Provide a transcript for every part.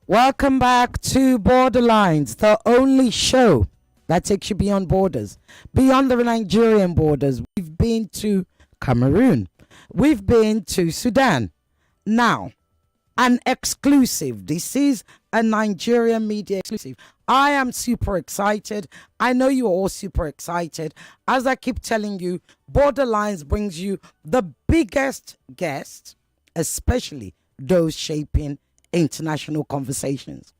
Welcome back to Borderlines, the only show that takes you beyond borders, beyond the Nigerian borders. We've been to Cameroon, we've been to Sudan. Now, an exclusive. This is a Nigerian media exclusive. I am super excited. I know you're all super excited. As I keep telling you, Borderlines brings you the biggest guests, especially those shaping international conversations.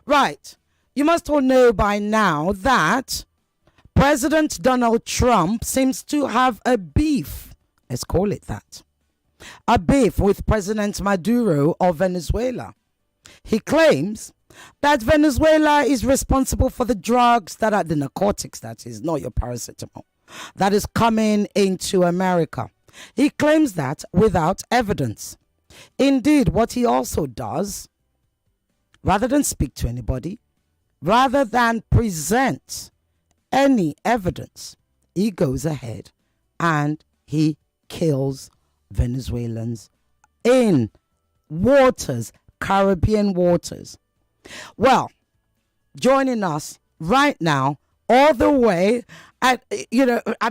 Right. You must all know by now that President Donald Trump seems to have a beef. Let's call it that. A beef with President Maduro of Venezuela. He claims that Venezuela is responsible for the drugs that are the narcotics, that is not your paracetamol, that is coming into America. He claims that without evidence. Indeed, what he also does, rather than speak to anybody, rather than present any evidence, he goes ahead and he kills Venezuelans in waters, Caribbean waters. Well, joining us right now, all the way, I'm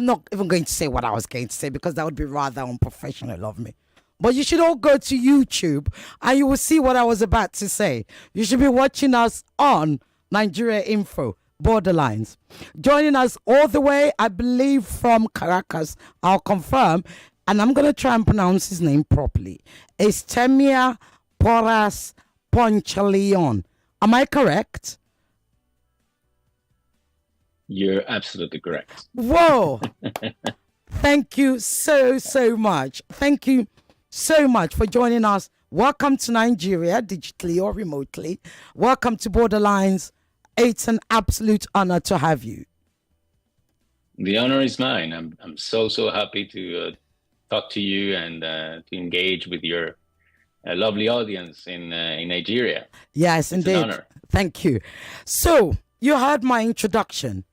not even going to say what I was going to say because that would be rather unprofessional of me. But you should all go to YouTube and you will see what I was about to say. You should be watching us on Nigeria Info, Borderlines. Joining us all the way, I believe, from Caracas, I'll confirm, and I'm going to try and pronounce his name properly. It's Temir Porras Ponceleon. Am I correct? You're absolutely correct. Whoa. Thank you so much. Thank you so much for joining us. Welcome to Nigeria, digitally or remotely. Welcome to Borderlines. It's an absolute honor to have you. The honor is mine. I'm so happy to talk to you and to engage with your lovely audience in Nigeria. Yes, it's indeed. An honor. Thank you. So you heard my introduction.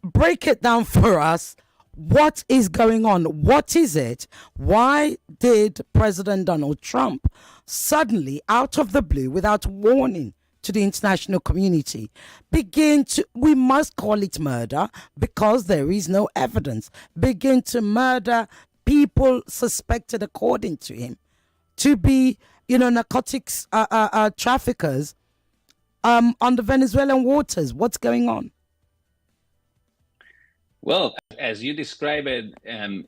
Break it down for us. What is going on? What is it? Why did President Donald Trump suddenly, out of the blue, without warning to the international community, begin to, we must call it murder because there is no evidence, begin to murder people suspected, according to him, to be, narcotics traffickers on the Venezuelan waters? What's going on? Well, as you describe it,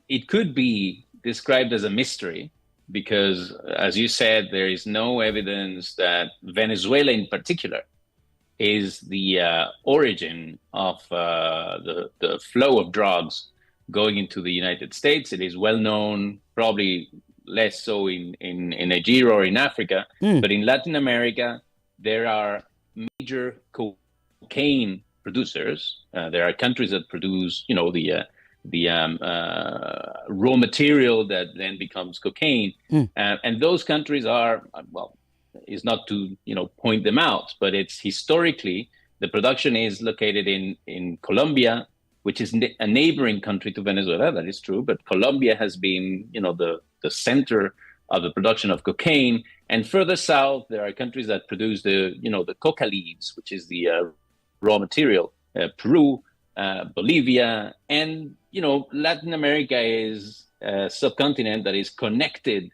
it could be described as a mystery because, as you said, there is no evidence that Venezuela in particular is the origin of the flow of drugs going into the United States. It is well known, probably less so in Nigeria or in Africa, but in Latin America, there are major cocaine producers. There are countries that produce, the raw material that then becomes cocaine, and those countries are, is not to point them out, but it's historically the production is located in Colombia, which is a neighboring country to Venezuela. That is true, but Colombia has been the center of the production of cocaine, and further south there are countries that produce the coca leaves, which is the raw material, Peru, Bolivia, and Latin America is a subcontinent that is connected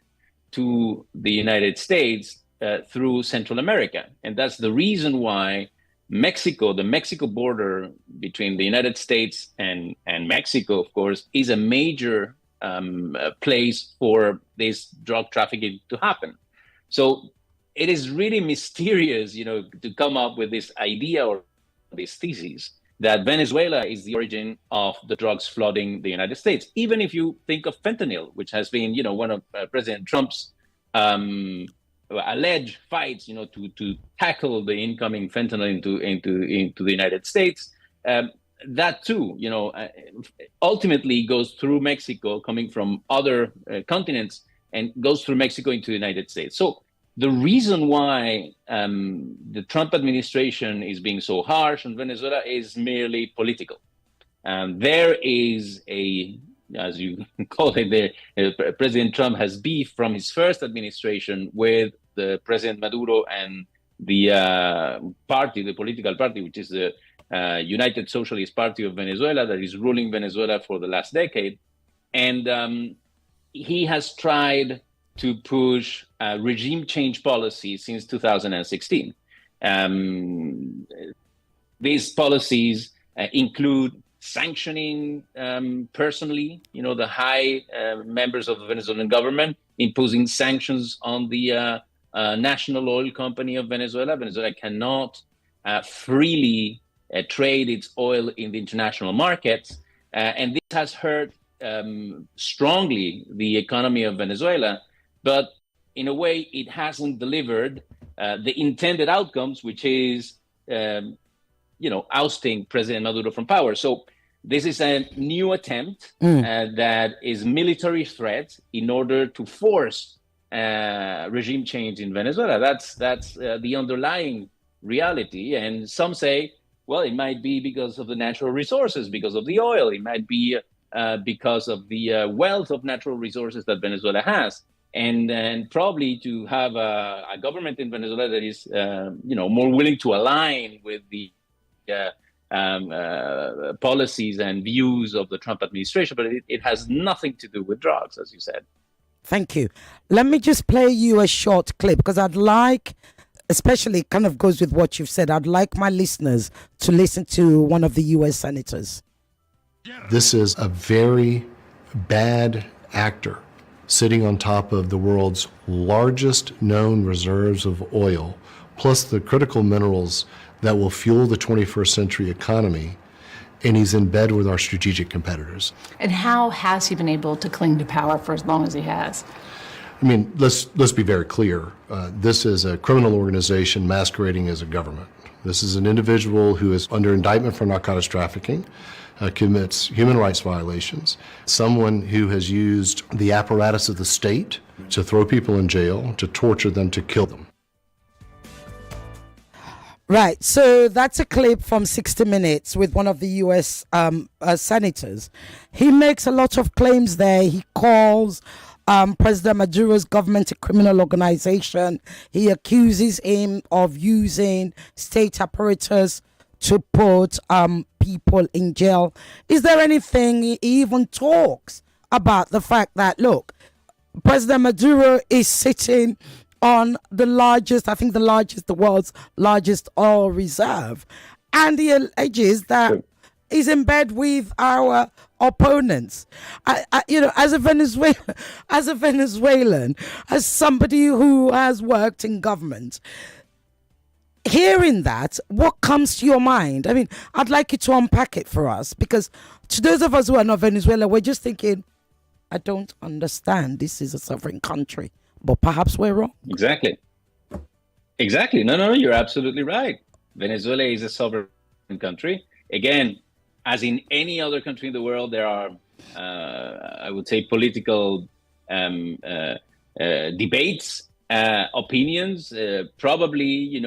to the United States through Central America, and that's the reason why Mexico, the Mexico border between the United States and Mexico, of course, is a major place for this drug trafficking to happen. So it is really mysterious, to come up with this idea or this thesis that Venezuela is the origin of the drugs flooding the United States. Even if you think of fentanyl, which has been, one of President Trump's alleged fights, to tackle the incoming fentanyl into the United States, that too, ultimately goes through Mexico, coming from other continents, and goes through Mexico into the United States. So the reason why the Trump administration is being so harsh on Venezuela is merely political. There is as you call it, President Trump has beef from his first administration with the President Maduro and party, the political party, which is the United Socialist Party of Venezuela, that is ruling Venezuela for the last decade. And he has tried to push regime change policy since 2016. These policies include sanctioning personally, the high members of the Venezuelan government, imposing sanctions on the national oil company of Venezuela. Venezuela cannot freely trade its oil in the international markets. And this has hurt strongly the economy of Venezuela. But in a way, it hasn't delivered the intended outcomes, which is, ousting President Maduro from power. So this is a new attempt that is military threat in order to force regime change in Venezuela. That's the underlying reality. And some say, well, it might be because of the natural resources, because of the oil. It might be because of the wealth of natural resources that Venezuela has. And probably to have a government in Venezuela that is, more willing to align with the policies and views of the Trump administration. But it has nothing to do with drugs, as you said. Thank you. Let me just play you a short clip, because I'd like, especially it kind of goes with what you've said, I'd like my listeners to listen to one of the U.S. senators. This is a very bad actor sitting on top of the world's largest known reserves of oil, plus the critical minerals that will fuel the 21st century economy, and he's in bed with our strategic competitors. And how has he been able to cling to power for as long as he has? I mean, let's be very clear. This is a criminal organization masquerading as a government. This is an individual who is under indictment for narcotics trafficking, commits human rights violations, someone who has used the apparatus of the state to throw people in jail, to torture them, to kill them. Right, so that's a clip from 60 Minutes with one of the U.S. senators. He makes a lot of claims there. He calls President Maduro's government a criminal organization. He accuses him of using state apparatus to put people in jail. Is there anything, he even talks about the fact that, look, President Maduro is sitting on the world's largest oil reserve. And he alleges that he's in bed with our opponents. As a Venezuelan, as somebody who has worked in government, hearing that, what comes to your mind? I mean, I'd like you to unpack it for us, because to those of us who are not Venezuela, we're just thinking, I don't understand. This is a sovereign country. But perhaps we're wrong. Exactly. No, you're absolutely right. Venezuela is a sovereign country. Again, as in any other country in the world, there are, I would say, political debates, opinions. Probably,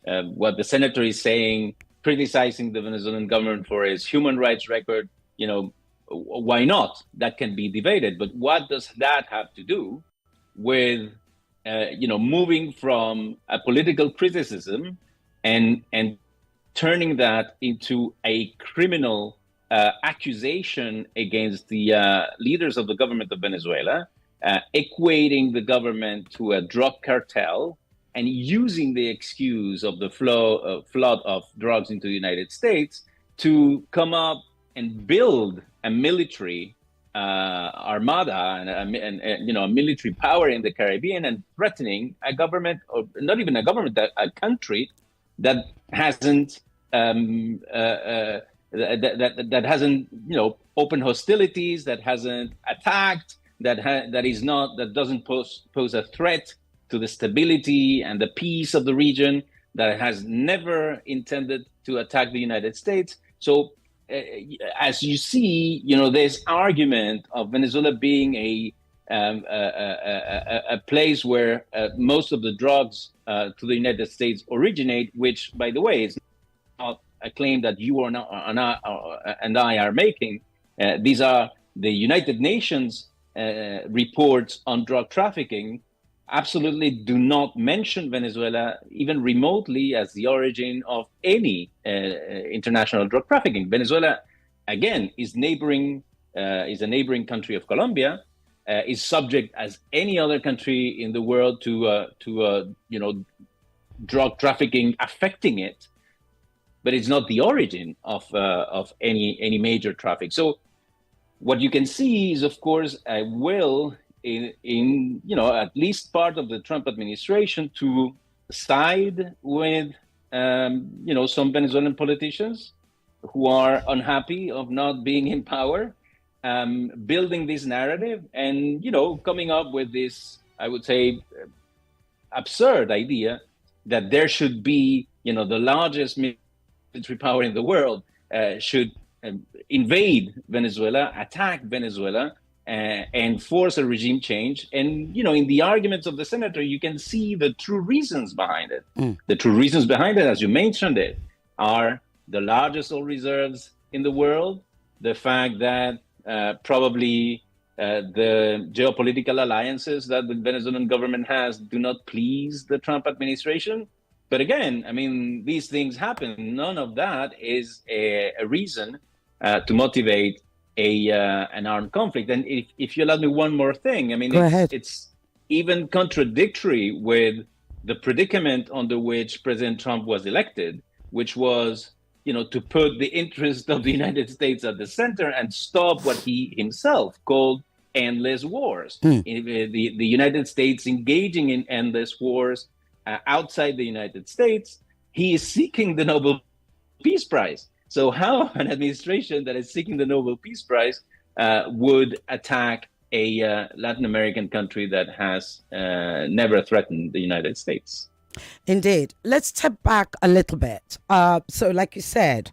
what the senator is saying, criticizing the Venezuelan government for its human rights record, why not? That can be debated. But what does that have to do with, moving from a political criticism and turning that into a criminal accusation against the leaders of the government of Venezuela, equating the government to a drug cartel and using the excuse of the flood of drugs into the United States to come up and build a military armada and a military power in the Caribbean, and threatening a government, or not even a government, a country that hasn't that hasn't open hostilities, that hasn't attacked, that doesn't pose a threat to the stability and the peace of the region, that has never intended to attack the United States. So as you see, this argument of Venezuela being a place where most of the drugs to the United States originate, which, by the way, is not a claim that you and I are making. These are the United Nations reports on drug trafficking, absolutely do not mention Venezuela even remotely as the origin of any international drug trafficking. Venezuela, again, is a neighboring country of Colombia, is subject as any other country in the world to drug trafficking affecting it, but it's not the origin of any major traffic. So what you can see is, of course, a will in at least part of the Trump administration to side with some Venezuelan politicians who are unhappy of not being in power, building this narrative, and coming up with this, I would say, absurd idea that there should be the largest military power in the world should invade Venezuela, attack Venezuela, and force a regime change. And in the arguments of the senator, you can see the true reasons behind it. The true reasons behind it, as you mentioned it, are the largest oil reserves in the world, the fact that probably the geopolitical alliances that the Venezuelan government has do not please the Trump administration. But again, I mean, these things happen. None of that is a reason to motivate an armed conflict. And if you allow me one more thing, I mean, it's even contradictory with the predicament under which President Trump was elected, which was, to put the interest of the United States at the center and stop what he himself called endless wars. The United States engaging in endless wars outside the United States, he is seeking the Nobel Peace Prize. So how an administration that is seeking the Nobel Peace Prize would attack a Latin American country that has never threatened the United States? Indeed. Let's step back a little bit. So like you said,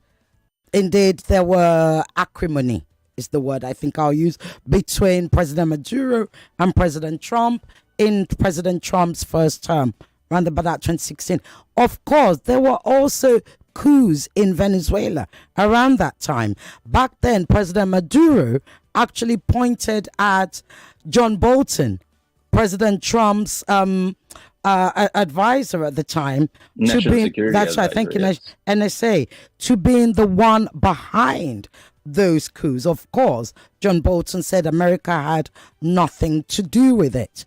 indeed, there were acrimony is the word I think I'll use between President Maduro and President Trump in President Trump's first term, around about 2016. Of course, there were also coups in Venezuela around that time. Back then, President Maduro actually pointed at John Bolton, President Trump's advisor at the time, NSA, to being the one behind those coups. Of course, John Bolton said America had nothing to do with it.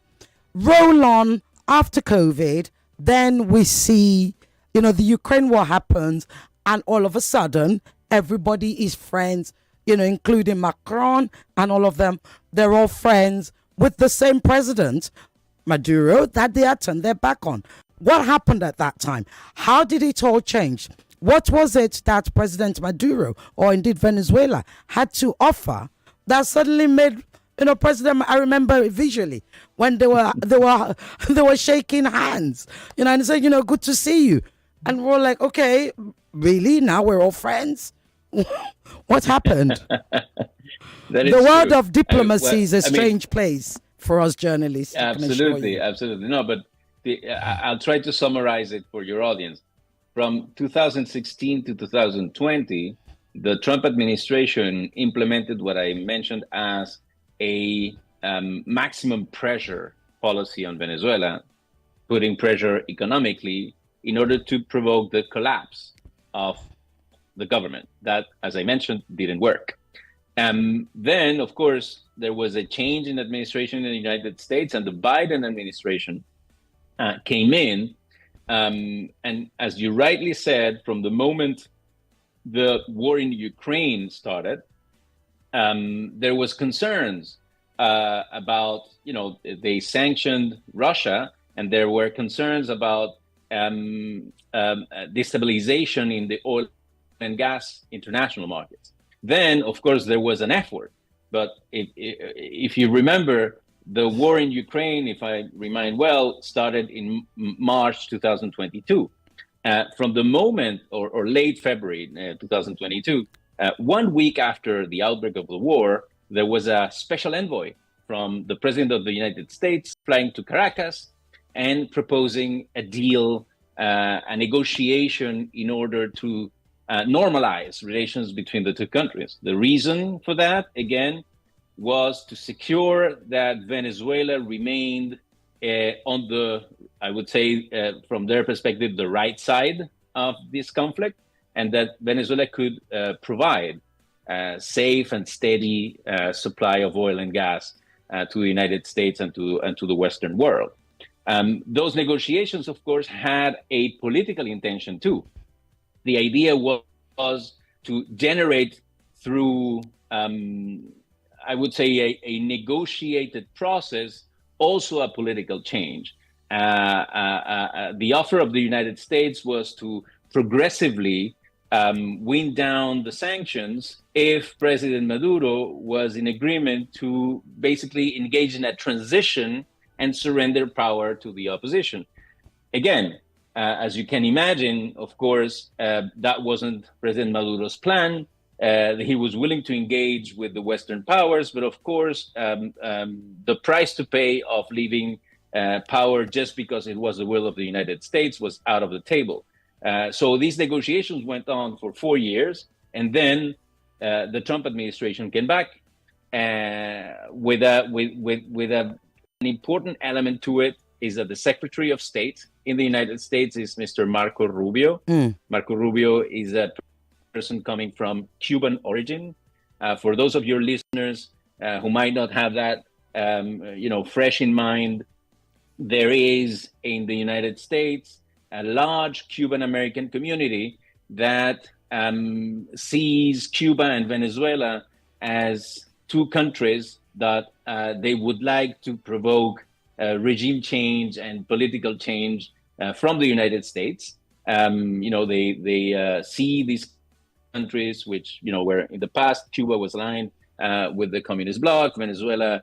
Roll on after COVID, then we see, the Ukraine war happens, and all of a sudden, everybody is friends, including Macron and all of them. They're all friends with the same president, Maduro, that they had turned their back on. What happened at that time? How did it all change? What was it that President Maduro, or indeed Venezuela, had to offer that suddenly made President? I remember visually when they were shaking hands, and saying, good to see you, and we're like, okay, really? Now we're all friends? What happened? The world of diplomacy is a strange place for us journalists. Absolutely. No, but I'll try to summarize it for your audience. From 2016 to 2020, the Trump administration implemented what I mentioned as a maximum pressure policy on Venezuela, putting pressure economically in order to provoke the collapse of the government. That, as I mentioned, didn't work. Then, of course, there was a change in administration in the United States, and the Biden administration came in. And as you rightly said, from the moment the war in Ukraine started, there was concerns about, they sanctioned Russia, and there were concerns about destabilization in the oil and gas international markets. Then, of course, there was an effort. But if you remember, the war in Ukraine, if I remind well, started in March 2022. From the moment, or late February 2022, 1 week after the outbreak of the war, there was a special envoy from the President of the United States flying to Caracas and proposing a deal, a negotiation in order to normalize relations between the two countries. The reason for that, again, was to secure that Venezuela remained on the, I would say, from their perspective, the right side of this conflict, and that Venezuela could provide safe and steady supply of oil and gas to the United States and to the Western world. Those negotiations, of course, had a political intention too. The idea was to generate through, I would say, a negotiated process, also a political change. The offer of the United States was to progressively wind down the sanctions if President Maduro was in agreement to basically engage in a transition and surrender power to the opposition. Again, as you can imagine, of course, that wasn't President Maduro's plan. He was willing to engage with the Western powers, but of course, the price to pay of leaving power just because it was the will of the United States was out of the table. So these negotiations went on for 4 years, and then the Trump administration came back with an important element to it is that the Secretary of State in the United States is Mr. Marco Rubio. Marco Rubio is a person coming from Cuban origin. For those of your listeners who might not have that, fresh in mind, there is in the United States a large Cuban American community that sees Cuba and Venezuela as two countries that they would like to provoke regime change and political change from the United States. They see these countries which, where in the past Cuba was aligned with the communist bloc, Venezuela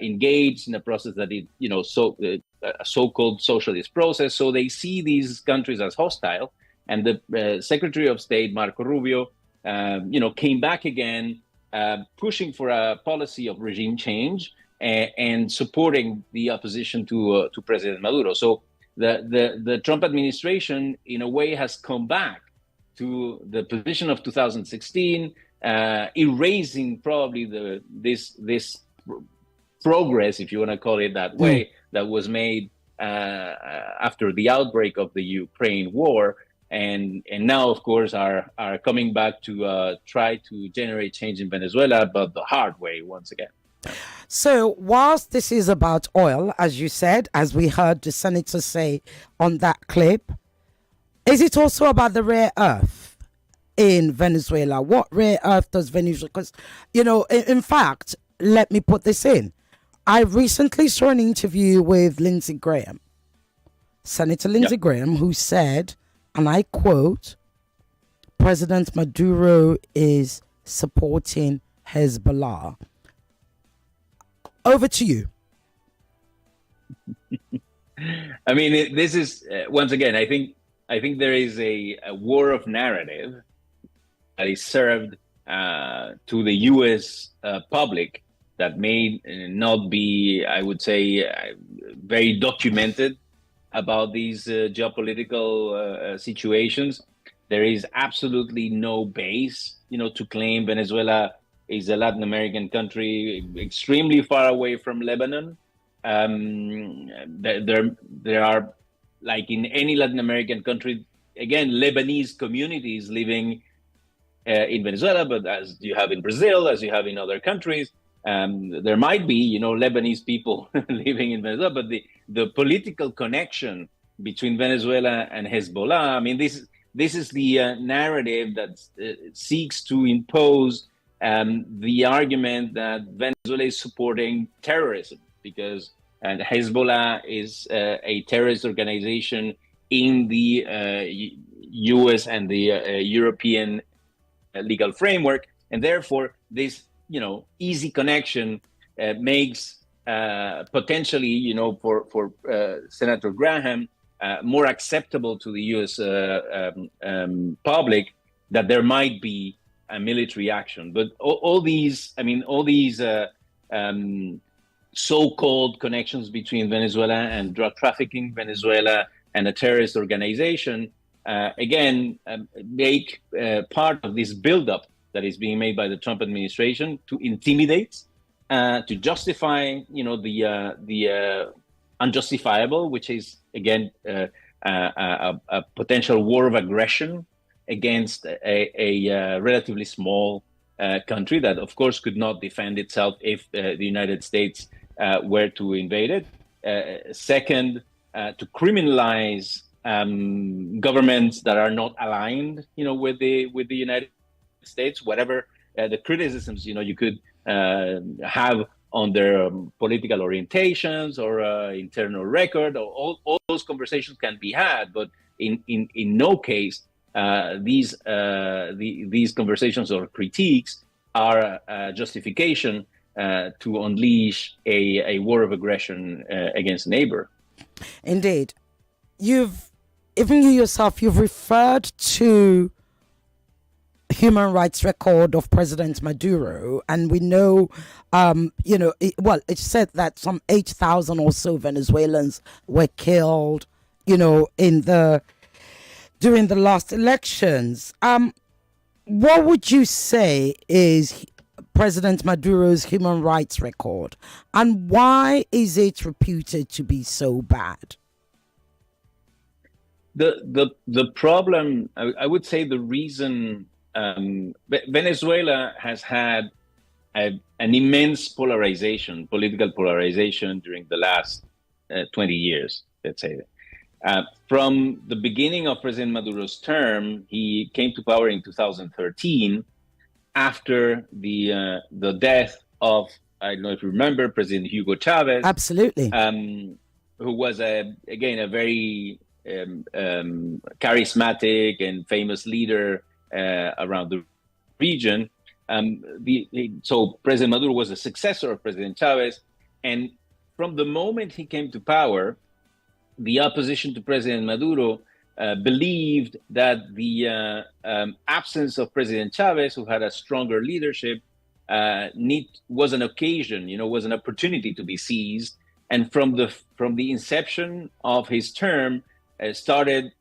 engaged in a process that a so-called socialist process. So they see these countries as hostile. And the Secretary of State, Marco Rubio, came back again, pushing for a policy of regime change and supporting the opposition to President Maduro. So the Trump administration, in a way, has come back to the position of 2016, erasing probably this progress, if you want to call it that way, that was made after the outbreak of the Ukraine war, and now, of course, are coming back to try to generate change in Venezuela, but the hard way once again. So whilst this is about oil, as you said, as we heard the senator say on that clip, is it also about the rare earth in Venezuela? What rare earth does Venezuela? Because, in fact, let me put this in. I recently saw an interview with Lindsey Graham, Senator Lindsey Graham, who said, and I quote, President Maduro is supporting Hezbollah. Over to you. I mean, this is once again. I think there is a war of narrative that is served to the U.S. Public that may not be, I would say, very documented about these geopolitical situations. There is absolutely no base, to claim Venezuela is a Latin American country extremely far away from Lebanon. There are, like in any Latin American country, again, Lebanese communities living in Venezuela, but as you have in Brazil, as you have in other countries, there might be, Lebanese people living in Venezuela, but the political connection between Venezuela and Hezbollah, I mean, this is the narrative that seeks to impose the argument that Venezuela is supporting terrorism because Hezbollah is a terrorist organization in the U.S. and the European legal framework, and therefore this easy connection makes potentially for Senator Graham more acceptable to the U.S. Public that there might be a military action. But all these so-called connections between Venezuela and drug trafficking, Venezuela and a terrorist organization, make part of this buildup that is being made by the Trump administration to intimidate, to justify, the unjustifiable, which is, again, a potential war of aggression against a relatively small country that, of course, could not defend itself if the United States were to invade it. Second, to criminalize governments that are not aligned, with the United States, whatever the criticisms, you could have on their political orientations or internal record, or all those conversations can be had, but in no case these conversations or critiques are justification to unleash a war of aggression against a neighbor. Indeed. Even you yourself, you've referred to human rights record of President Maduro, and we know, it's said that some 8,000 or so Venezuelans were killed, during the last elections. What would you say is President Maduro's human rights record, and why is it reputed to be so bad? The problem, I would say, the reason Venezuela has had an immense political polarization during the last 20 years, let's say. From the beginning of President Maduro's term, he came to power in 2013 after the death of, I don't know if you remember, President Hugo Chavez. Absolutely. Who was, again, a very charismatic and famous leader around the region. So President Maduro was a successor of President Chavez. And from the moment he came to power, the opposition to President Maduro believed that the absence of President Chavez, who had a stronger leadership, was an occasion, was an opportunity to be seized. And from the inception of his term, started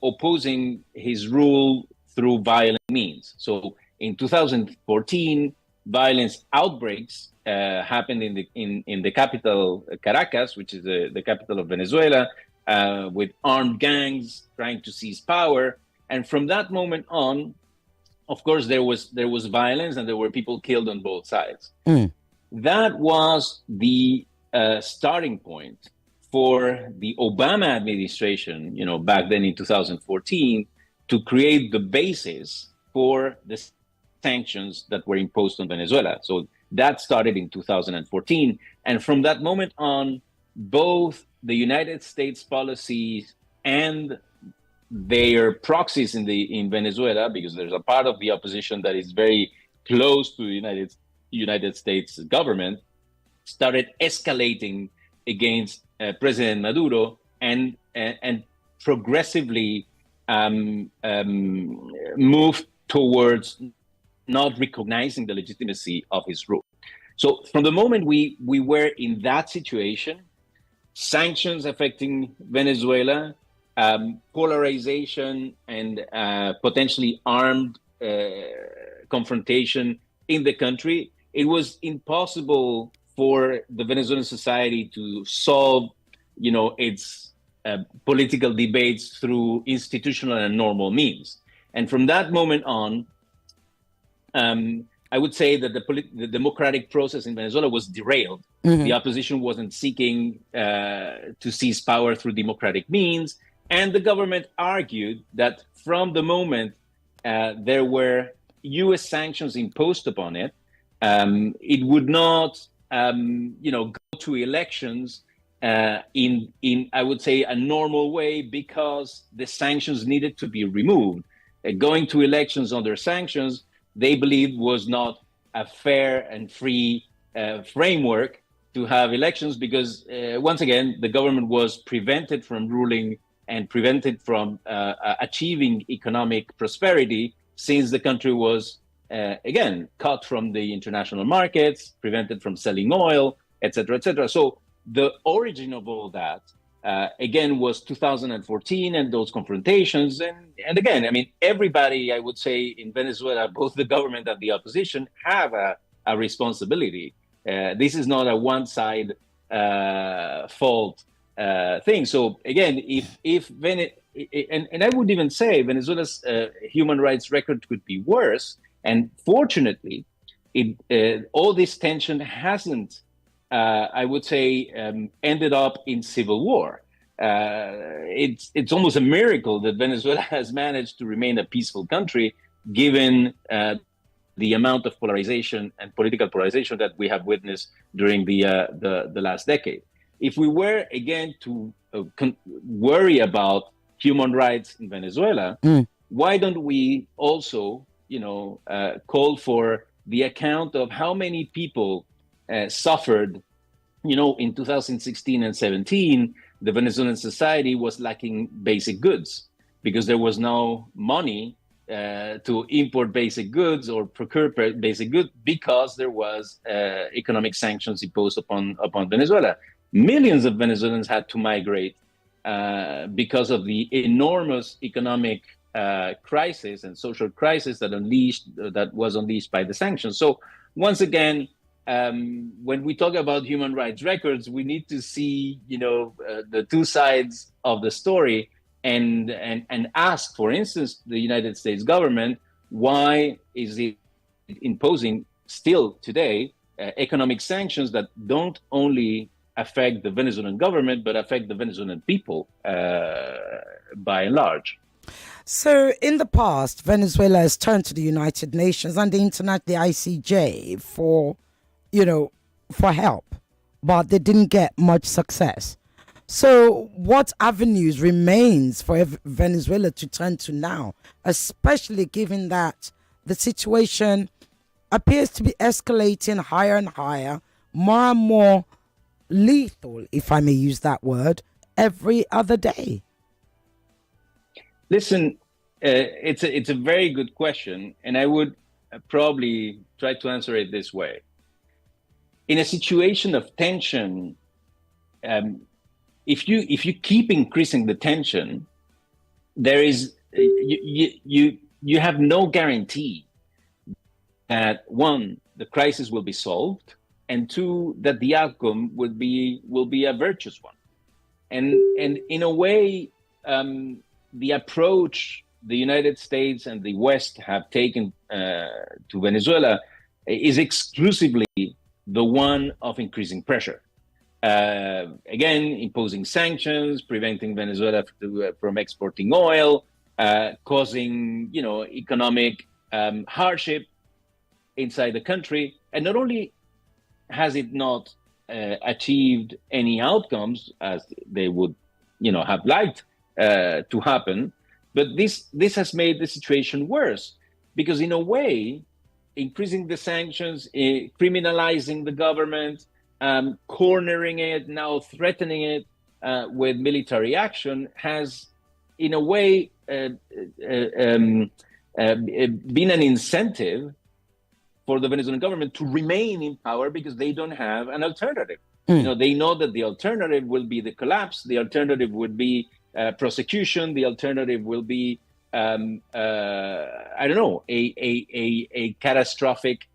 opposing his rule through violent means. So in 2014, violence outbreaks happened in the capital, Caracas, which is the capital of Venezuela, with armed gangs trying to seize power. And from that moment on, of course, there was violence, and there were people killed on both sides. That was the starting point for the Obama administration, back then in 2014, to create the basis for the sanctions that were imposed on Venezuela. So that started in 2014. And from that moment on, both the United States policies and their proxies in Venezuela, because there's a part of the opposition that is very close to the United States government, started escalating against President Maduro and progressively moved towards not recognizing the legitimacy of his rule. So from the moment we were in that situation, sanctions affecting Venezuela, polarization and potentially armed confrontation in the country, it was impossible for the Venezuelan society to solve, its political debates through institutional and normal means. And from that moment on, I would say that the democratic process in Venezuela was derailed. The opposition wasn't seeking to seize power through democratic means. And the government argued that from the moment there were U.S. sanctions imposed upon it, it would not, go to elections in I would say a normal way, because the sanctions needed to be removed. Going to elections under sanctions, they believed, was not a fair and free framework to have elections, because once again, the government was prevented from ruling and prevented from achieving economic prosperity, since the country was, again, cut from the international markets, prevented from selling oil, et cetera, et cetera. So the origin of all that, again, was 2014 and those confrontations. And again, I mean, everybody, I would say, in Venezuela, both the government and the opposition, have a responsibility. This is not a one-side fault thing. So again, and I would even say Venezuela's human rights record could be worse. And fortunately, all this tension hasn't, I would say, ended up in civil war. It's almost a miracle that Venezuela has managed to remain a peaceful country, given the amount of polarization and political polarization that we have witnessed during the last decade. If we were again to worry about human rights in Venezuela, why don't we also, call for the account of how many people suffered, in 2016 and 17, the Venezuelan society was lacking basic goods because there was no money to import basic goods or procure basic goods because there was economic sanctions imposed upon Venezuela. Millions of Venezuelans had to migrate because of the enormous economic crisis and social crisis that was unleashed by the sanctions. So once again, when we talk about human rights records, we need to see, the two sides of the story and ask, for instance, the United States government, why is it imposing still today economic sanctions that don't only affect the Venezuelan government, but affect the Venezuelan people by and large. So in the past, Venezuela has turned to the United Nations and the ICJ for help, but they didn't get much success. So what avenues remains for Venezuela to turn to now, especially given that the situation appears to be escalating higher and higher, more and more lethal, if I may use that word, every other day? Listen, it's a very good question, and I would probably try to answer it this way. In a situation of tension, if you keep increasing the tension, there is you have no guarantee that, one, the crisis will be solved, and two, that the outcome will be a virtuous one. And in a way, the approach the United States and the West have taken to Venezuela is exclusively the one of increasing pressure. Again, imposing sanctions, preventing Venezuela from exporting oil, causing economic hardship inside the country. And not only has it not achieved any outcomes as they would have liked to happen, but this has made the situation worse, because in a way, increasing the sanctions, criminalizing the government, cornering it, now threatening it with military action, has in a way been an incentive for the Venezuelan government to remain in power, because they don't have an alternative. They know that the alternative will be the collapse. The alternative would be prosecution. The alternative will be a catastrophic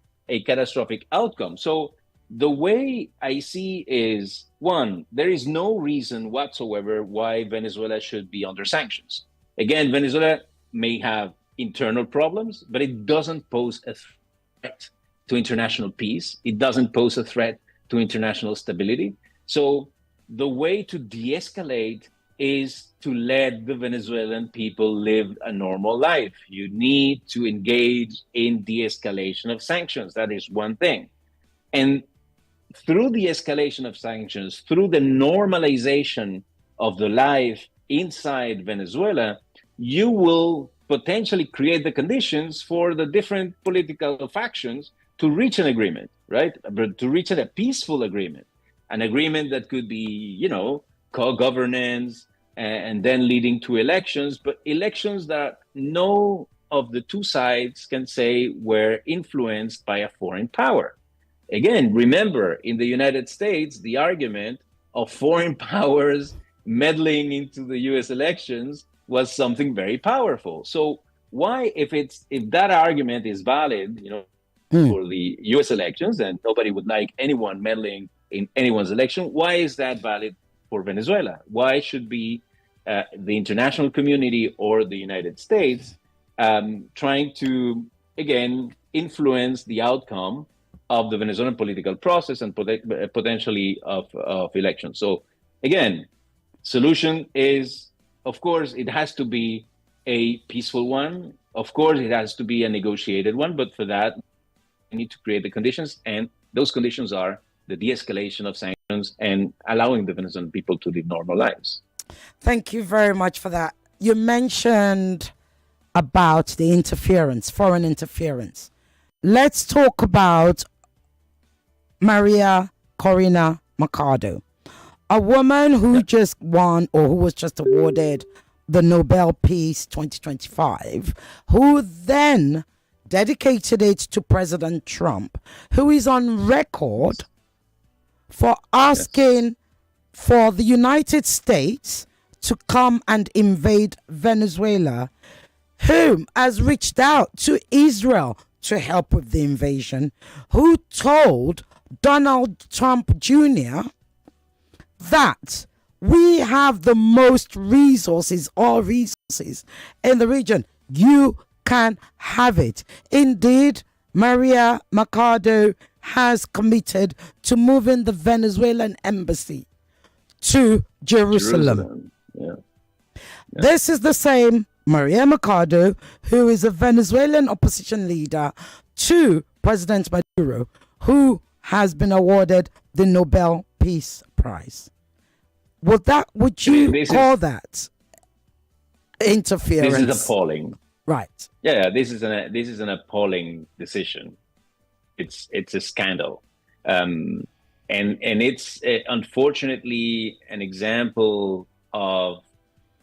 outcome. So the way I see is, one, there is no reason whatsoever why Venezuela should be under sanctions. Again, Venezuela may have internal problems, but it doesn't pose a threat to international peace. It doesn't pose a threat to international stability. So the way to de-escalate is to let the Venezuelan people live a normal life. You need to engage in de-escalation of sanctions. That is one thing. And through the escalation of sanctions, through the normalization of the life inside Venezuela, you will potentially create the conditions for the different political factions to reach an agreement, right? But to reach a peaceful agreement, an agreement that could be, co-governance and then leading to elections, but elections that no of the two sides can say were influenced by a foreign power. Again, remember, in the United States, the argument of foreign powers meddling into the US elections was something very powerful. So why, if that argument is valid, for the US elections, and nobody would like anyone meddling in anyone's election, why is that valid for Venezuela. Why should be the international community or the United States trying to, again, influence the outcome of the Venezuelan political process and potentially of elections? So again, solution is, of course, it has to be a peaceful one. Of course, it has to be a negotiated one. But for that, we need to create the conditions. And those conditions are the de-escalation of sanctions and allowing the Venezuelan people to live normal lives. Thank you very much for that. You mentioned about the interference, foreign interference. Let's talk about Maria Corina Machado, a woman who just won, or who was just awarded the Nobel Peace 2025, who then dedicated it to President Trump, who is on record for asking for the United States to come and invade Venezuela, whom has reached out to Israel to help with the invasion, who told Donald Trump Jr. that we have the most resources, all resources in the region. You can have it. Indeed, Maria Machado has committed to moving the Venezuelan embassy to Jerusalem. Yeah. This is the same Maria Machado who is a Venezuelan opposition leader to President Maduro, who has been awarded the Nobel Peace Prize. Would you call that interference? This is appalling. Right. Yeah, this is an appalling decision. It's a scandal, and it's unfortunately an example of,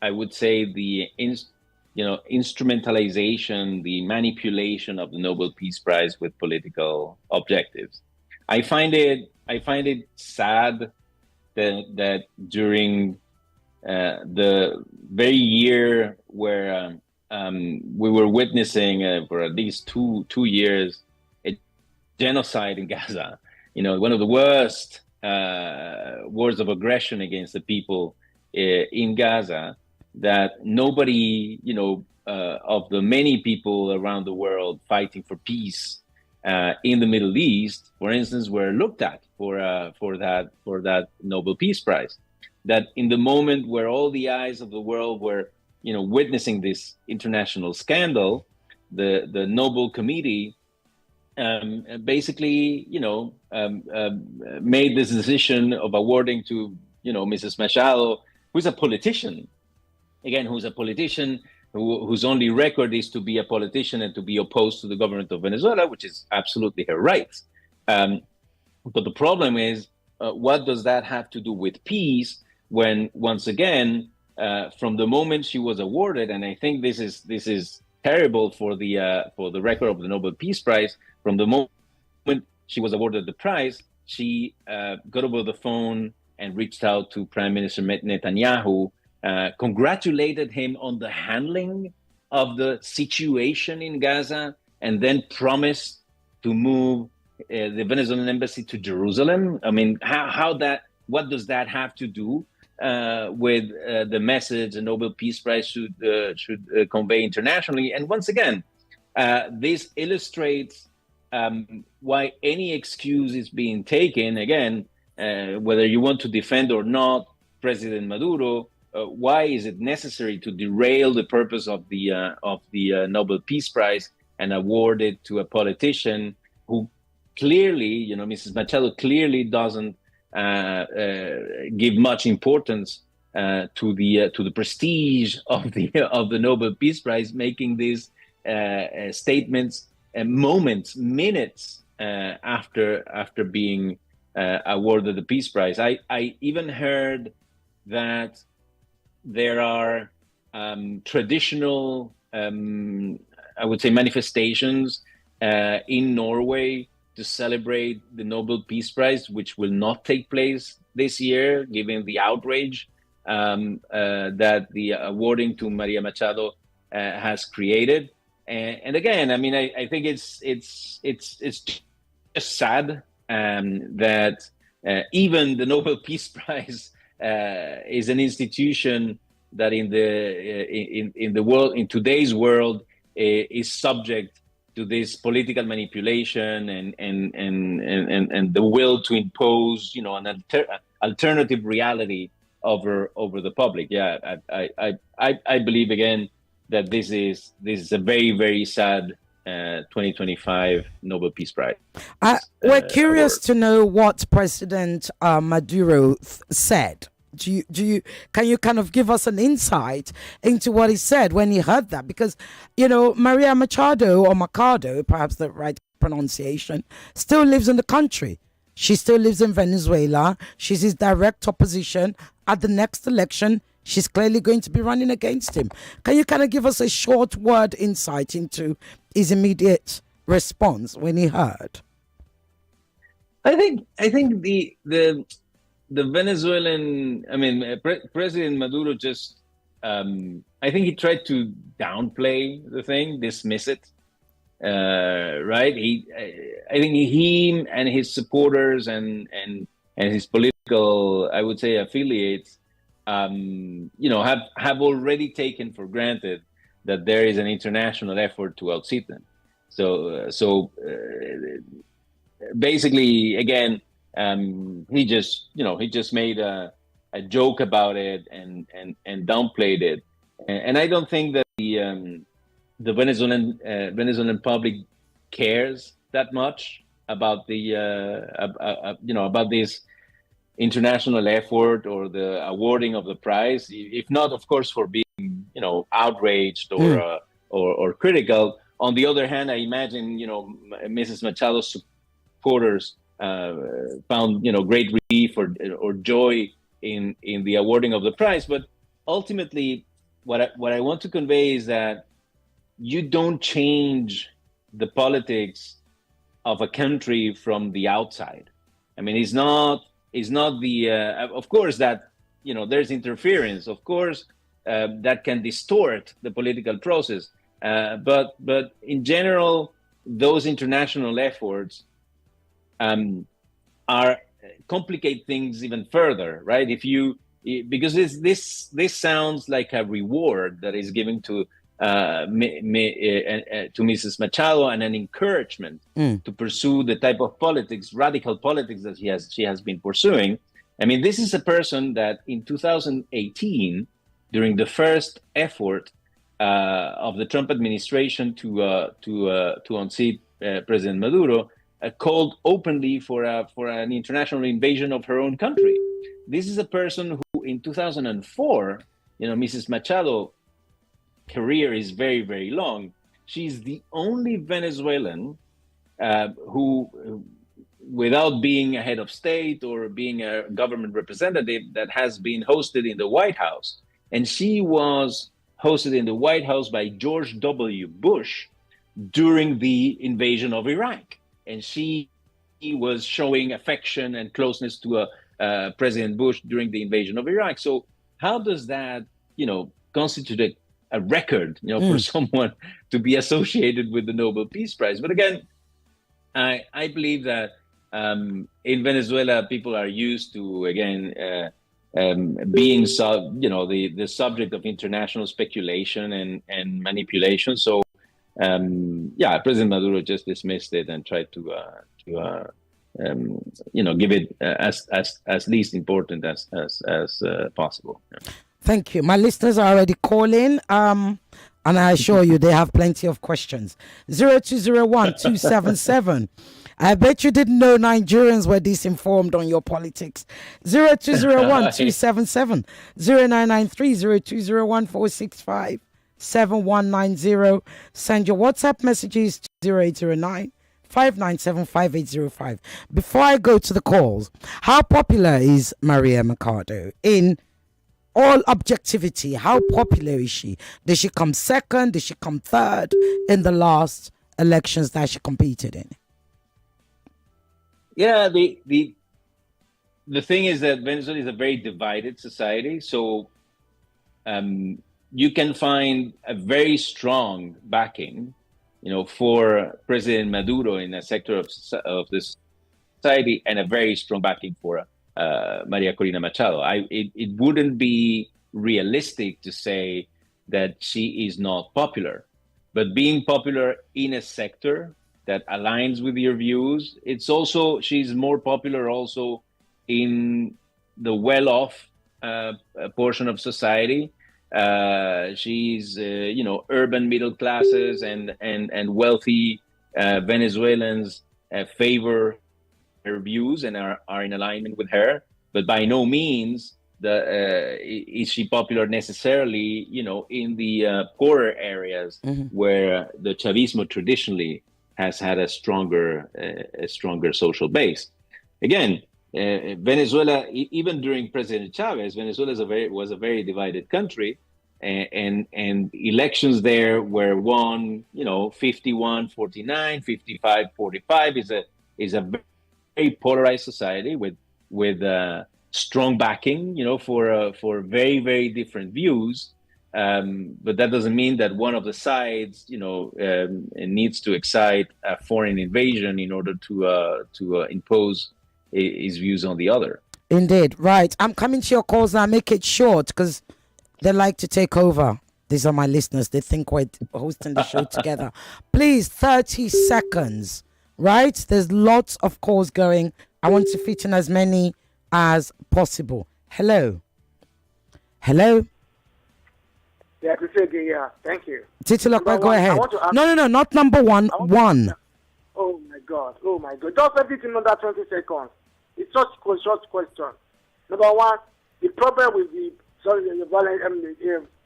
I would say, the instrumentalization, the manipulation of the Nobel Peace Prize with political objectives. I find it sad that during the very year where we were witnessing for at least two years a genocide in Gaza, one of the worst wars of aggression against the people in Gaza, that nobody, of the many people around the world fighting for peace in the Middle East, for instance, were looked at for that Nobel Peace Prize. That in the moment where all the eyes of the world were, witnessing this international scandal, the Nobel Committee basically, made this decision of awarding to, Mrs. Machado, who's a politician. Again, who's a politician whose only record is to be a politician and to be opposed to the government of Venezuela, which is absolutely her right. But the problem is, what does that have to do with peace when, once again, from the moment she was awarded, and I think this is terrible for the record of the Nobel Peace Prize, from the moment she was awarded the prize, she got over the phone and reached out to Prime Minister Netanyahu, congratulated him on the handling of the situation in Gaza, and then promised to move the Venezuelan embassy to Jerusalem. I mean, what does that have to do with the message the Nobel Peace Prize should convey internationally? And once again, this illustrates why any excuse is being taken. Again, whether you want to defend or not President Maduro, why is it necessary to derail the purpose of the Nobel Peace Prize and award it to a politician who clearly, Mrs. Machado clearly doesn't give much importance to the prestige of the Nobel Peace Prize, making these statements minutes after being awarded the Peace Prize. I even heard that there are traditional, I would say, manifestations in Norway to celebrate the Nobel Peace Prize, which will not take place this year, given the outrage that the awarding to Maria Machado has created. And again, I mean, I think it's just sad that even the Nobel Peace Prize is an institution that in the world, in today's world, is subject to this political manipulation and the will to impose, an alternative reality over the public. Yeah, I believe again that this is a very, very sad 2025 Nobel Peace Prize. We're curious to know what President Maduro said. Can you kind of give us an insight into what he said when he heard that? Because, Maria Machado, or Mercado, perhaps the right pronunciation, still lives in the country. She still lives in Venezuela. She's his direct opposition. At the next election, she's clearly going to be running against him. Can you kind of give us a short word insight into his immediate response when he heard? I think the Venezuelan, President Maduro just, I think he tried to downplay the thing, dismiss it, right? I think he and his supporters and his political, I would say, affiliates, have already taken for granted that there is an international effort to outseat them. So basically, again, he just made a joke about it and downplayed it, and I don't think that the Venezuelan public cares that much about the about this international effort or the awarding of the prize. If not, of course, for being outraged or critical. On the other hand, I imagine Mrs. Machado's supporters found great relief or joy in the awarding of the prize. But ultimately, what I want to convey is that you don't change the politics of a country from the outside. I mean, it's not the of course that there's interference, of course, that can distort the political process, but in general, those international efforts are complicate things even further, right? Because this sounds like a reward that is given to Mrs. Machado and an encouragement to pursue the type of politics, radical politics that she has been pursuing. I mean, this is a person that in 2018, during the first effort of the Trump administration to unseat President Maduro, called openly for an international invasion of her own country. This is a person who, in 2004, Mrs. Machado career is very, very long. She's the only Venezuelan who, without being a head of state or being a government representative, that has been hosted in the White House. And she was hosted in the White House by George W. Bush during the invasion of Iraq. And she was showing affection and closeness to President Bush during the invasion of Iraq. So how does that, constitute a record, for someone to be associated with the Nobel Peace Prize? But again, I believe that in Venezuela, people are used to, again, being the subject of international speculation and manipulation. So President Maduro just dismissed it and tried to give it as least important as possible. Thank you. My listeners are already calling, and I assure you they have plenty of questions. 0201-277. I bet you didn't know Nigerians were disinformed on your politics. 0201-277. 0993-0201-465. 7190. Send your WhatsApp messages to 0809 597 5805. Before I go to the calls, how popular is Maria Mercado? In all objectivity, how popular is she? Did she come second? Did she come third in the last elections that she competed in? Yeah, the thing is that Venezuela is a very divided society. So you can find a very strong backing, for President Maduro in a sector of this society, and a very strong backing for Maria Corina Machado. It wouldn't be realistic to say that she is not popular, but being popular in a sector that aligns with your views, she's more popular also in the well-off portion of society. She's urban middle classes and wealthy Venezuelans favor her views and are in alignment with her, but by no means is she popular necessarily, in the poorer areas where the Chavismo traditionally has had a stronger social base. Again, Venezuela, even during President Chavez, Venezuela was a very divided country, and elections there were won, 51-49, 55-45 is a very polarized society with strong backing, for very, very different views. But that doesn't mean that one of the sides, needs to excite a foreign invasion in order to impose his views on the other. Indeed. Right. I'm coming to your calls now. Make it short because they like to take over. These are my listeners. They think we're hosting the show together. Please, 30 seconds. Right? There's lots of calls going. I want to fit in as many as possible. Hello. Hello. Yeah, thank you. Titilokwe, go ahead. No, not number one. One. Oh my God. Just everything under 20 seconds. It's such a short question. Number one, the problem with the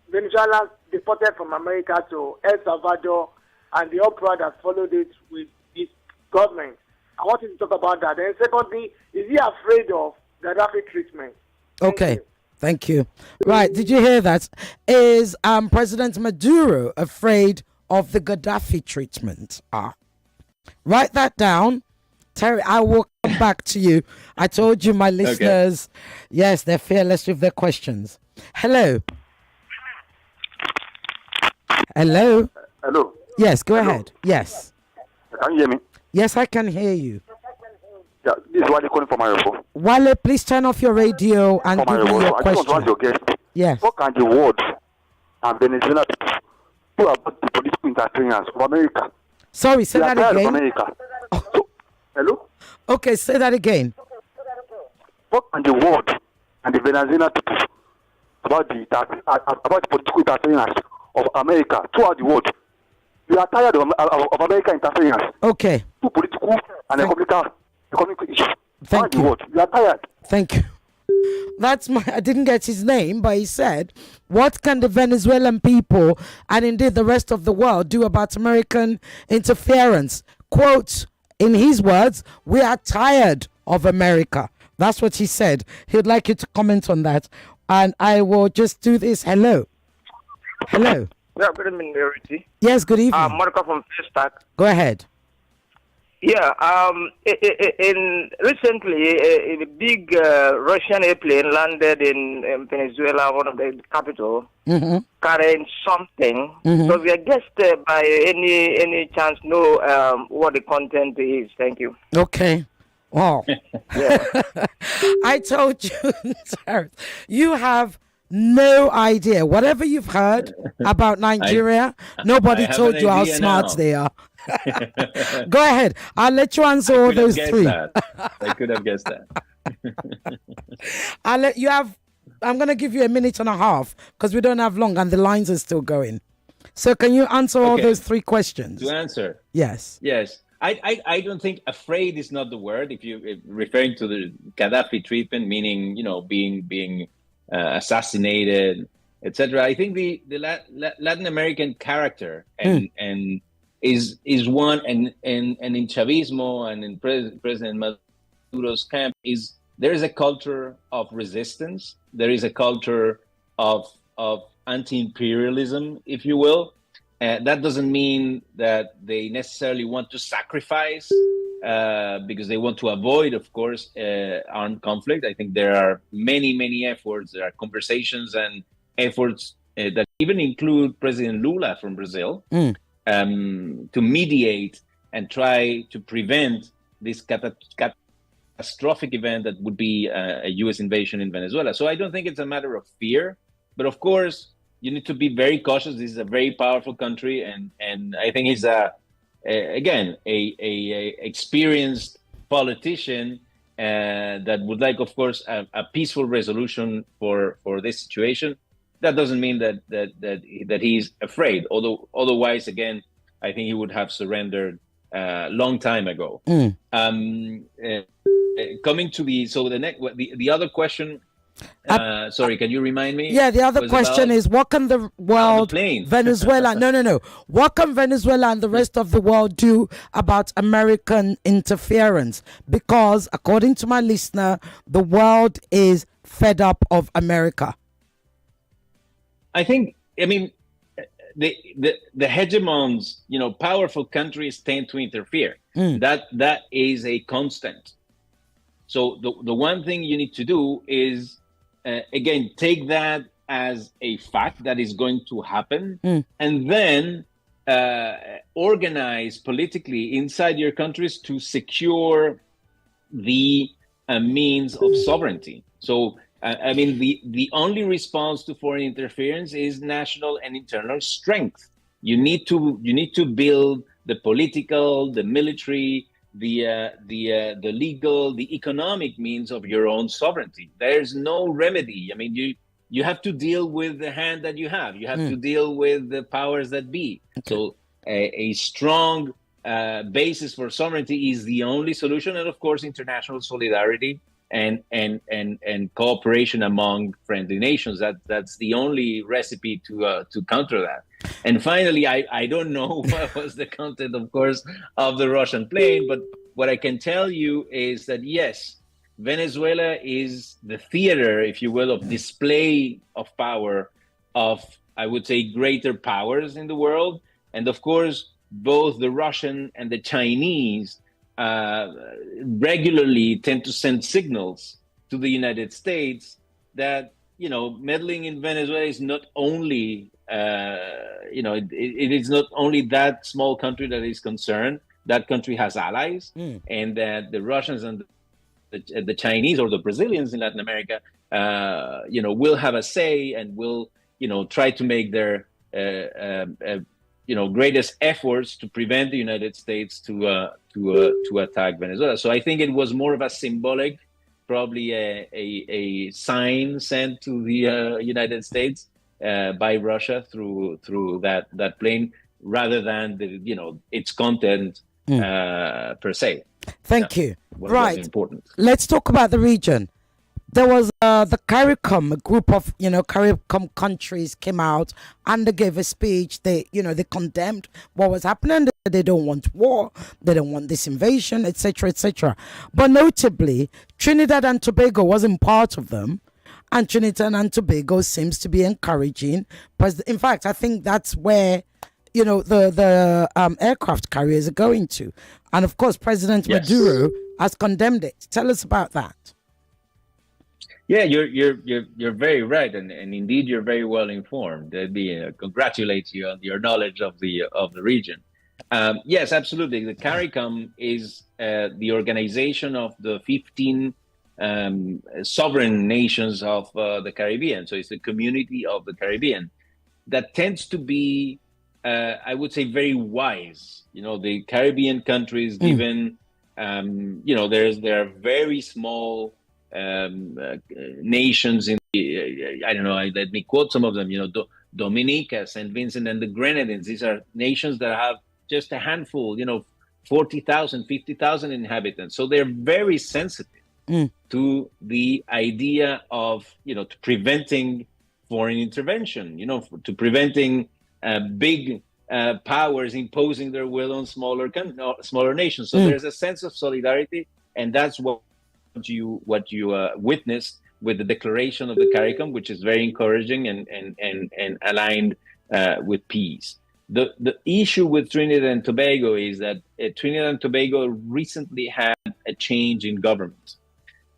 Venezuelans deported from America to El Salvador and the uproar that followed it with this government. I want you to talk about that. And secondly, is he afraid of Gaddafi treatment? Thank you. Right, did you hear that? Is President Maduro afraid of the Gaddafi treatment? Write that down. Terry, I will come back to you. I told you my listeners, yes, they're fearless with their questions. Hello. Hello. Hello. Yes, go ahead. Yes. Can you hear me? Yes, I can hear you. Yeah, this is Wale calling from Maroko. Wale, please turn off your radio and give me your question. I just want to ask your guest. Yes. What can the world and Venezuela do about the political interference of America? Sorry, say that again. America. So, hello? Okay, say that again. What can the world and the Venezuela people about the political interference of America throughout the world? We are tired of American interference. Okay. To political and economic issues. Thank you. We are tired. Thank you. I didn't get his name, but he said, what can the Venezuelan people and indeed the rest of the world do about American interference? Quote, in his words, we are tired of America. That's what he said. He would like you to comment on that. And I will just do this. Hello. Hello. Yeah, good evening, Ireti. Yes, good evening. Monica from Festac. Go ahead. Yeah, recently, a big Russian airplane landed in Venezuela, one of the capital, carrying something. So we are just by any chance know what the content is. Thank you. Okay. Wow. I told you, you have no idea. Whatever you've heard about Nigeria, nobody told you how smart they are. Go ahead. I'll let you answer all those three. I could have guessed that. I'll let you have. I'm going to give you a minute and a half because we don't have long and the lines are still going. So can you answer all those three questions? To answer? Yes. Yes. I don't think afraid is not the word. If referring to the Gaddafi treatment, meaning, being assassinated, etc. I think the Latin American character and is one and in Chavismo and in President Maduro's camp there is a culture of resistance. There is a culture of anti-imperialism, if you will. That doesn't mean that they necessarily want to sacrifice because they want to avoid, of course, armed conflict. I think there are many efforts. There are conversations and efforts that even include President Lula from Brazil to mediate and try to prevent this catastrophic event that would be a U.S. invasion in Venezuela. So I don't think it's a matter of fear, but of course you need to be very cautious. This is a very powerful country, and I think he's again a experienced politician that would like, of course, a peaceful resolution for this situation. That doesn't mean that he's afraid. Although otherwise, again, I think he would have surrendered long time ago. Coming to the other question. Sorry, can you remind me? Yeah, the other question is, what can the world, Venezuela, no. What can Venezuela and the rest of the world do about American interference? Because according to my listener, the world is fed up of America. I mean, the hegemons, powerful countries tend to interfere. That is a constant. So the one thing you need to do is, again, take that as a fact that is going to happen, and then organize politically inside your countries to secure the means of sovereignty. So, I mean, the only response to foreign interference is national and internal strength. You need to build the political, the military, the legal, the economic means of your own sovereignty. There's no remedy. I mean, you have to deal with the hand that you have. You have to deal with the powers that be. Okay. So a strong basis for sovereignty is the only solution, and of course, international solidarity and cooperation among friendly nations. That's the only recipe to counter that. And finally, I don't know what was the content, of course, of the Russian plane, but what I can tell you is that, yes, Venezuela is the theater, if you will, of display of power of, I would say, greater powers in the world. And of course, both the Russian and the Chinese regularly tend to send signals to the United States that, meddling in Venezuela is not only, it is not only that small country that is concerned. That country has allies, and that the Russians and the Chinese or the Brazilians in Latin America, will have a say and will, try to make their, greatest efforts to prevent the United States to attack Venezuela. So I think it was more of a symbolic, probably a sign sent to the United States by Russia through that plane, rather than its content per se. Thank you. Right. Important. Let's talk about the region. There was the CARICOM, a group of CARICOM countries came out and they gave a speech. They condemned what was happening. They don't want war. They don't want this invasion, etc., etc. But notably, Trinidad and Tobago wasn't part of them, and Trinidad and Tobago seems to be encouraging. In fact, I think that's where the aircraft carriers are going to, and of course, President Maduro has condemned it. Tell us about that. Yeah, you're very right, and indeed you're very well informed. Congratulate you on your knowledge of the region. Yes, absolutely. The CARICOM is the organization of the 15 sovereign nations of the Caribbean. So it's the community of the Caribbean that tends to be, I would say, very wise. The Caribbean countries, given, there are very small nations in the, I don't know, let me quote some of them, Dominica, St. Vincent and the Grenadines. These are nations that have just a handful, 40,000, 50,000 inhabitants. So they're very sensitive to the idea of, to preventing foreign intervention, to preventing big powers imposing their will on smaller nations. So there's a sense of solidarity, and that's what you witnessed with the declaration of the CARICOM, which is very encouraging and aligned with peace. The issue with Trinidad and Tobago is that Trinidad and Tobago recently had a change in government.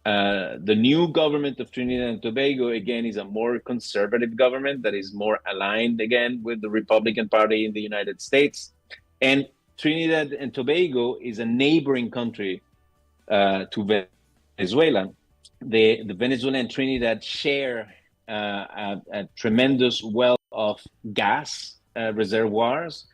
The new government of Trinidad and Tobago, again, is a more conservative government that is more aligned, again, with the Republican Party in the United States. And Trinidad and Tobago is a neighboring country to Venezuela, the Venezuela and Trinidad share a tremendous wealth of gas reservoirs,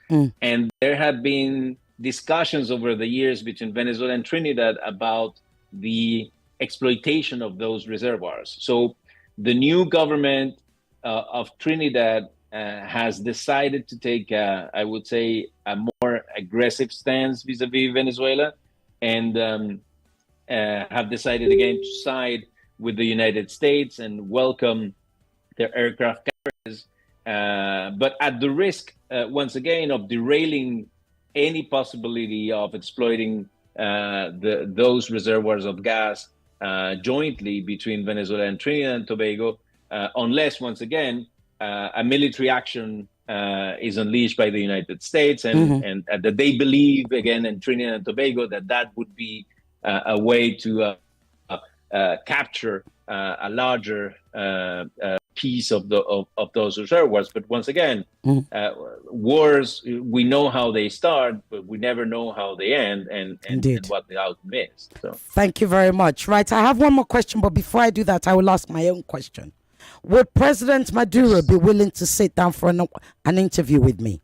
and there have been discussions over the years between Venezuela and Trinidad about the exploitation of those reservoirs. So the new government of Trinidad has decided to take, I would say, a more aggressive stance vis-a-vis Venezuela, and have decided again to side with the United States and welcome their aircraft carriers, but at the risk, once again, of derailing any possibility of exploiting those reservoirs of gas jointly between Venezuela and Trinidad and Tobago, unless, once again, a military action is unleashed by the United States, and that they believe, again, in Trinidad and Tobago, that would be a way to capture a larger piece of those reservoirs. But once again, wars, we know how they start, but we never know how they end, and what the outcome is. So thank you very much. Right, I have one more question, but before I do that, I will ask my own question. Would President Maduro be willing to sit down for an interview with me?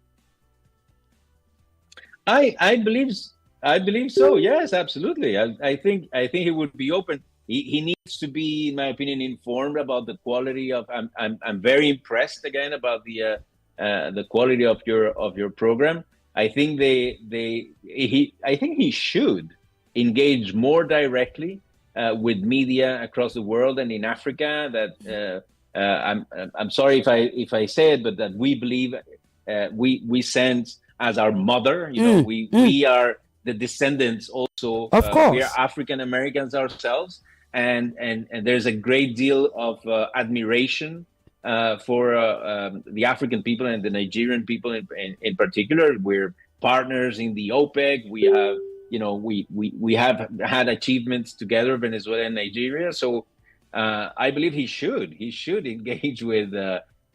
I believe so. Yes, absolutely. I think he would be open. He needs to be, in my opinion, informed about the quality of. I'm very impressed again about the quality of your program. I think he should engage more directly with media across the world and in Africa. That I'm sorry if I say it, but that we believe we sense as our mother. We are the descendants also. Of course, we are African Americans ourselves. And there's a great deal of admiration for the African people and the Nigerian people in particular. We're partners in the OPEC. We have, we have had achievements together, Venezuela and Nigeria. So I believe he should engage with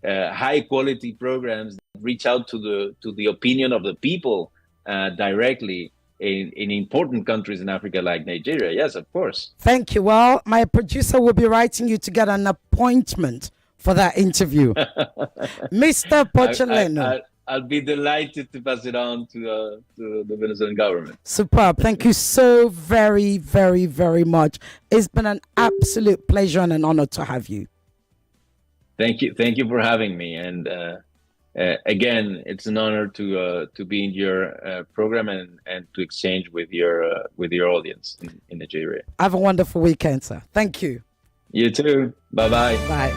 high quality programs that reach out to the opinion of the people directly. In important countries in Africa like Nigeria. Yes, of course. Thank you. Well, my producer will be writing you to get an appointment for that interview. Mr. Ponceleon. I'll be delighted to pass it on to the Venezuelan government. Superb. Thank you so very, very, very much. It's been an absolute pleasure and an honor to have you. Thank you for having me. And again, it's an honor to be in your program and to exchange with your audience in Nigeria. Have a wonderful weekend, sir. Thank you. You too. Bye-bye. Bye.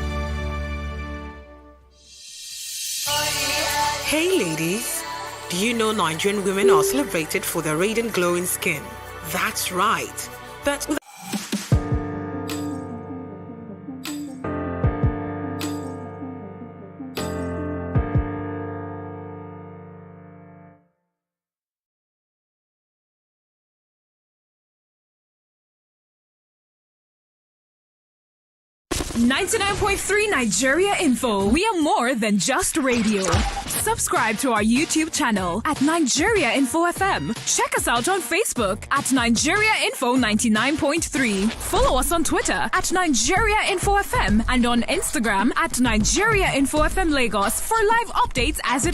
Hey ladies, do you know Nigerian women are celebrated for their radiant glowing skin? That's right. But with 99.3 Nigeria Info. We are more than just radio. Subscribe to our YouTube channel at Nigeria Info FM. Check us out on Facebook at Nigeria Info 99.3. Follow us on Twitter at Nigeria Info FM and on Instagram at Nigeria Info FM Lagos for live updates as it